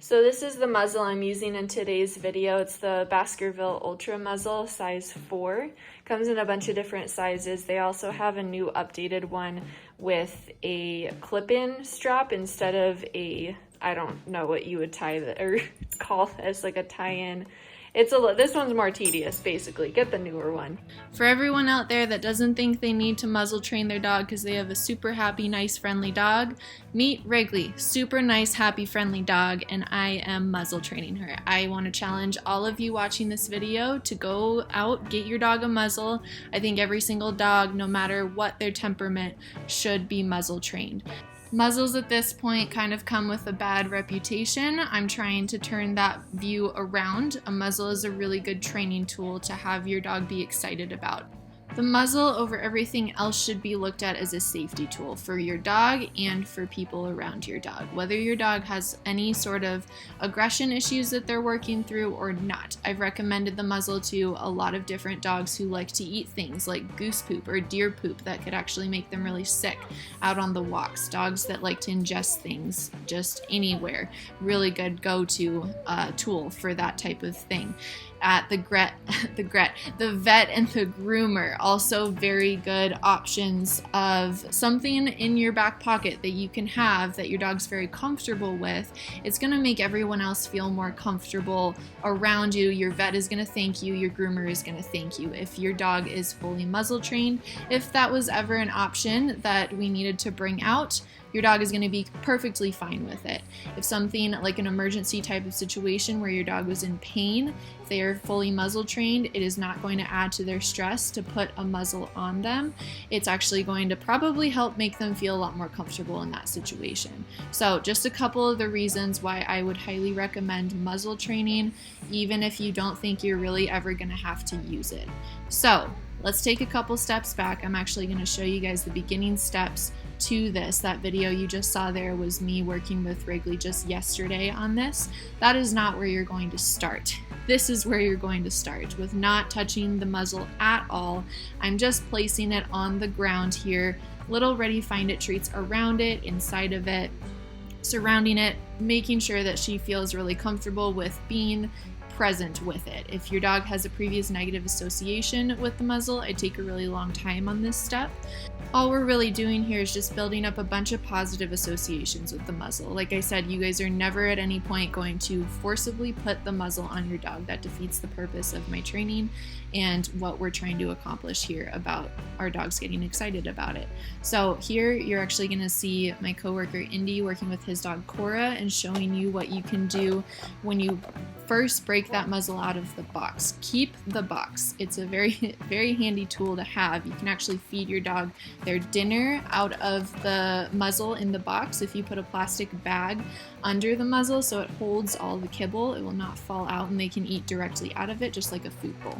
So this is the muzzle I'm using in today's video. It's the Baskerville Ultra Muzzle, size 4. Comes in a bunch of different sizes. They also have a new updated one with a clip-in strap instead of a, I don't know what you would tie that or call as like a tie-in. This one's more tedious, basically. Get the newer one. For everyone out there that doesn't think they need to muzzle train their dog because they have a super happy, nice, friendly dog, meet Wrigley. Super nice, happy, friendly dog, and I am muzzle training her. I want to challenge all of you watching this video to go out, get your dog a muzzle. I think every single dog, no matter what their temperament, should be muzzle trained. Muzzles at this point kind of come with a bad reputation. I'm trying to turn that view around. A muzzle is a really good training tool to have your dog be excited about. The muzzle over everything else should be looked at as a safety tool for your dog and for people around your dog. Whether your dog has any sort of aggression issues that they're working through or not. I've recommended the muzzle to a lot of different dogs who like to eat things like goose poop or deer poop that could actually make them really sick out on the walks. Dogs that like to ingest things just anywhere. Really good go-to tool for that type of thing. At the vet and the groomer, also very good options of something in your back pocket that you can have that your dog's very comfortable with. It's going to make everyone else feel more comfortable around you. Your vet is going to thank you. Your groomer is going to thank you if your dog is fully muzzle trained. If that was ever an option that we needed to bring out, your dog is going to be perfectly fine with it. If something like an emergency type of situation where your dog was in pain, if they are fully muzzle trained, it is not going to add to their stress to put a muzzle on them. It's actually going to probably help make them feel a lot more comfortable in that situation. So just a couple of the reasons why I would highly recommend muzzle training, even if you don't think you're really ever going to have to use it. So let's take a couple steps back. I'm actually going to show you guys the beginning steps to this. That video you just saw there was me working with Wrigley just yesterday on this. That is not where you're going to start. This is where you're going to start with not touching the muzzle at all. I'm just placing it on the ground here. Little Ready Find It treats around it, inside of it, surrounding it, making sure that she feels really comfortable with being present with it. If your dog has a previous negative association with the muzzle, I'd take a really long time on this step. All we're really doing here is just building up a bunch of positive associations with the muzzle. Like I said, you guys are never at any point going to forcibly put the muzzle on your dog. That defeats the purpose of my training and what we're trying to accomplish here about our dogs getting excited about it. So here you're actually going to see my coworker Indy working with his dog Cora and showing you what you can do when you first break that muzzle out of the box. Keep the box. It's a very, very handy tool to have. You can actually feed your dog their dinner out of the muzzle in the box. If you put a plastic bag under the muzzle so it holds all the kibble, it will not fall out and they can eat directly out of it just like a food bowl.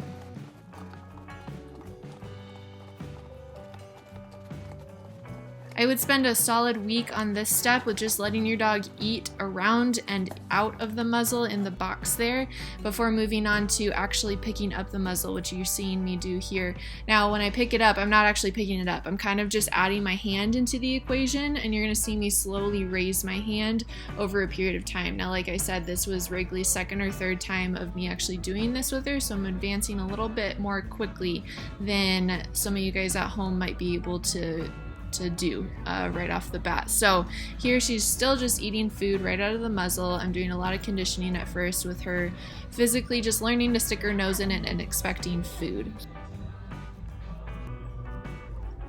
I would spend a solid week on this step with just letting your dog eat around and out of the muzzle in the box there before moving on to actually picking up the muzzle, which you're seeing me do here. Now, when I pick it up, I'm not actually picking it up. I'm kind of just adding my hand into the equation, and you're going to see me slowly raise my hand over a period of time. Now, like I said, this was Wrigley's second or third time of me actually doing this with her, so I'm advancing a little bit more quickly than some of you guys at home might be able to do right off the bat. So here she's still just eating food right out of the muzzle. I'm doing a lot of conditioning at first with her physically just learning to stick her nose in it and expecting food.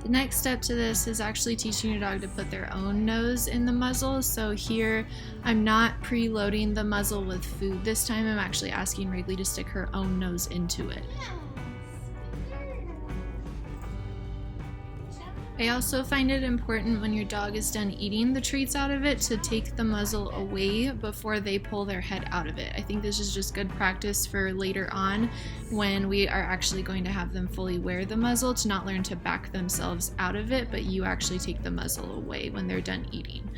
The next step to this is actually teaching your dog to put their own nose in the muzzle. So here I'm not preloading the muzzle with food. This time I'm actually asking Wrigley to stick her own nose into it. I also find it important when your dog is done eating the treats out of it to take the muzzle away before they pull their head out of it. I think this is just good practice for later on when we are actually going to have them fully wear the muzzle to not learn to back themselves out of it, but you actually take the muzzle away when they're done eating.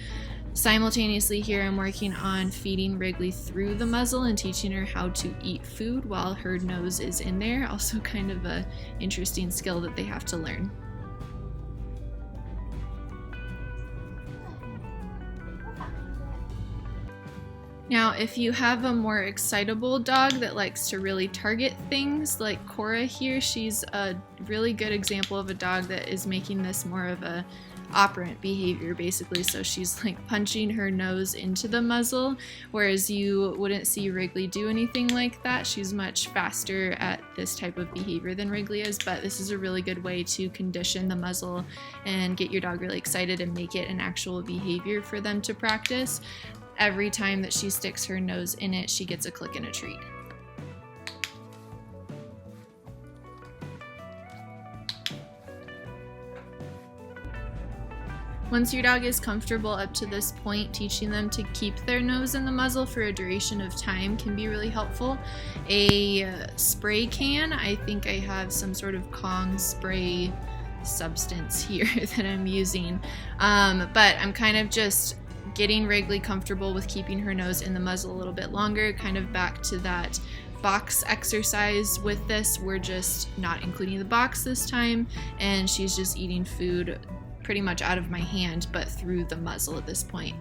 Simultaneously here I'm working on feeding Wrigley through the muzzle and teaching her how to eat food while her nose is in there. Also kind of a interesting skill that they have to learn. Now, if you have a more excitable dog that likes to really target things, like Cora here, she's a really good example of a dog that is making this more of a operant behavior, basically. So she's like punching her nose into the muzzle, whereas you wouldn't see Wrigley do anything like that. She's much faster at this type of behavior than Wrigley is, but this is a really good way to condition the muzzle and get your dog really excited and make it an actual behavior for them to practice. Every time that she sticks her nose in it, she gets a click and a treat. Once your dog is comfortable up to this point, teaching them to keep their nose in the muzzle for a duration of time can be really helpful. A spray can, I think I have some sort of Kong spray substance here that I'm using, but I'm kind of just getting Wrigley comfortable with keeping her nose in the muzzle a little bit longer, kind of back to that box exercise with this. We're just not including the box this time, and she's just eating food pretty much out of my hand, but through the muzzle at this point.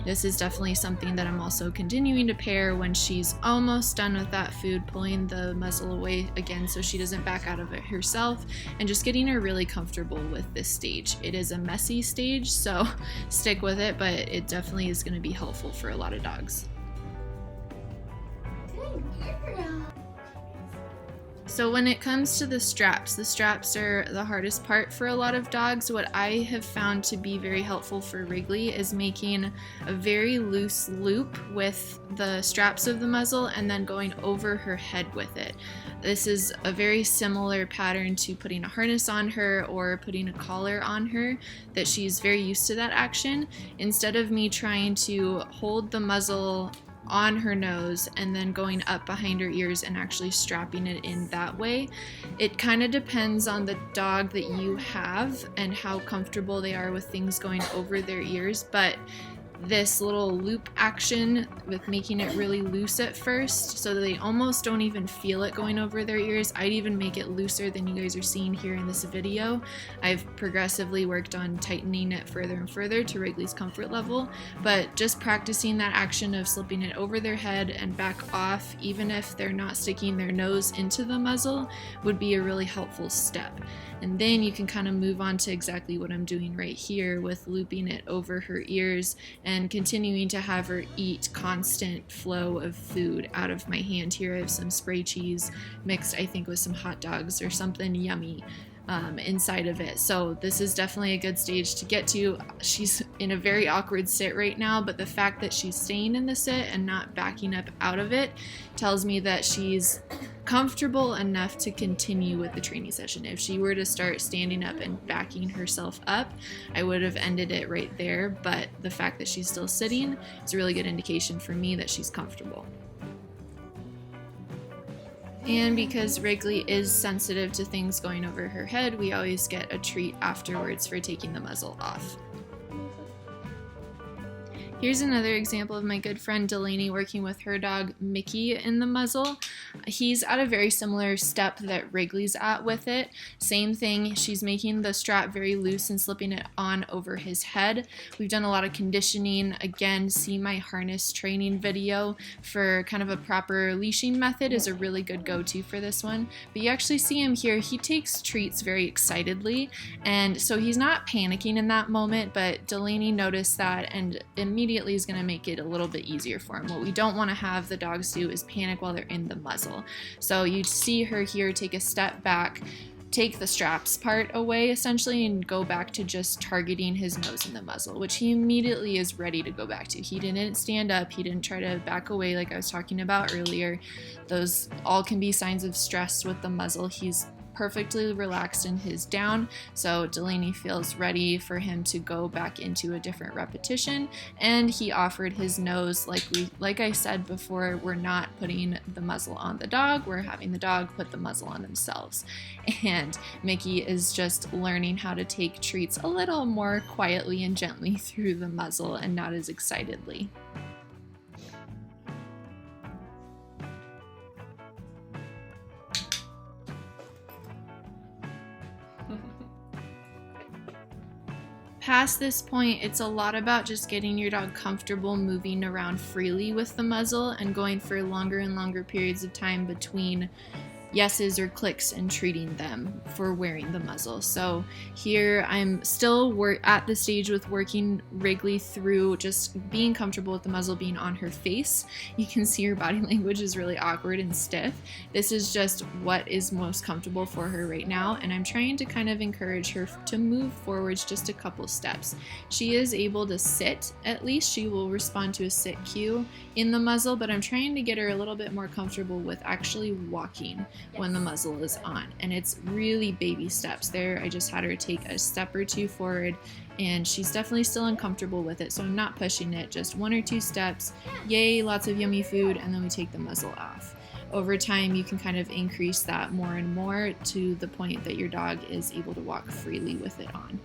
This is definitely something that I'm also continuing to pair when she's almost done with that food, pulling the muzzle away again so she doesn't back out of it herself, and just getting her really comfortable with this stage. It is a messy stage, so stick with it, but it definitely is going to be helpful for a lot of dogs. So when it comes to the straps are the hardest part for a lot of dogs. What I have found to be very helpful for Wrigley is making a very loose loop with the straps of the muzzle and then going over her head with it. This is a very similar pattern to putting a harness on her or putting a collar on her, that she's very used to that action. Instead of me trying to hold the muzzle on her nose and then going up behind her ears and actually strapping it in that way. It kind of depends on the dog that you have and how comfortable they are with things going over their ears, but this little loop action with making it really loose at first so that they almost don't even feel it going over their ears. I'd even make it looser than you guys are seeing here in this video. I've progressively worked on tightening it further and further to Wrigley's comfort level, but just practicing that action of slipping it over their head and back off, even if they're not sticking their nose into the muzzle, would be a really helpful step. And then you can kind of move on to exactly what I'm doing right here with looping it over her ears and continuing to have her eat constant flow of food out of my hand. Here I have some spray cheese mixed, I think, with some hot dogs or something yummy inside of it. So this is definitely a good stage to get to. She's in a very awkward sit right now, but the fact that she's staying in the sit and not backing up out of it tells me that she's comfortable enough to continue with the training session. If she were to start standing up and backing herself up, I would have ended it right there, but the fact that she's still sitting is a really good indication for me that she's comfortable. And because Wrigley is sensitive to things going over her head, we always get a treat afterwards for taking the muzzle off. Here's another example of my good friend Delaney working with her dog Mickey in the muzzle. He's at a very similar step that Wrigley's at with it. Same thing, she's making the strap very loose and slipping it on over his head. We've done a lot of conditioning. Again, see my harness training video for kind of a proper leashing method is a really good go-to for this one. But you actually see him here, he takes treats very excitedly, and so he's not panicking in that moment, but Delaney noticed that and immediately is going to make it a little bit easier for him. What we don't want to have the dogs do is panic while they're in the muzzle. So you see her here take a step back, take the straps part away essentially, and go back to just targeting his nose in the muzzle, which he immediately is ready to go back to. He didn't stand up, he didn't try to back away like I was talking about earlier. Those all can be signs of stress with the muzzle. He's perfectly relaxed in his down, so Delaney feels ready for him to go back into a different repetition, and he offered his nose. Like I said before, we're not putting the muzzle on the dog, we're having the dog put the muzzle on themselves. And Mickey is just learning how to take treats a little more quietly and gently through the muzzle and not as excitedly. Past this point, it's a lot about just getting your dog comfortable moving around freely with the muzzle and going for longer and longer periods of time between yeses or clicks and treating them for wearing the muzzle. So here I'm still at the stage with working Wrigley through just being comfortable with the muzzle being on her face. You can see her body language is really awkward and stiff. This is just what is most comfortable for her right now, and I'm trying to kind of encourage her to move forwards just a couple steps. She is able to sit, at least she will respond to a sit cue in the muzzle, but I'm trying to get her a little bit more comfortable with actually walking when the muzzle is on, and it's really baby steps. There I just had her take a step or two forward, and she's definitely still uncomfortable with it, so I'm not pushing it, just 1 or 2 steps, yay, lots of yummy food, and then we take the muzzle off. Over time you can kind of increase that more and more to the point that your dog is able to walk freely with it on.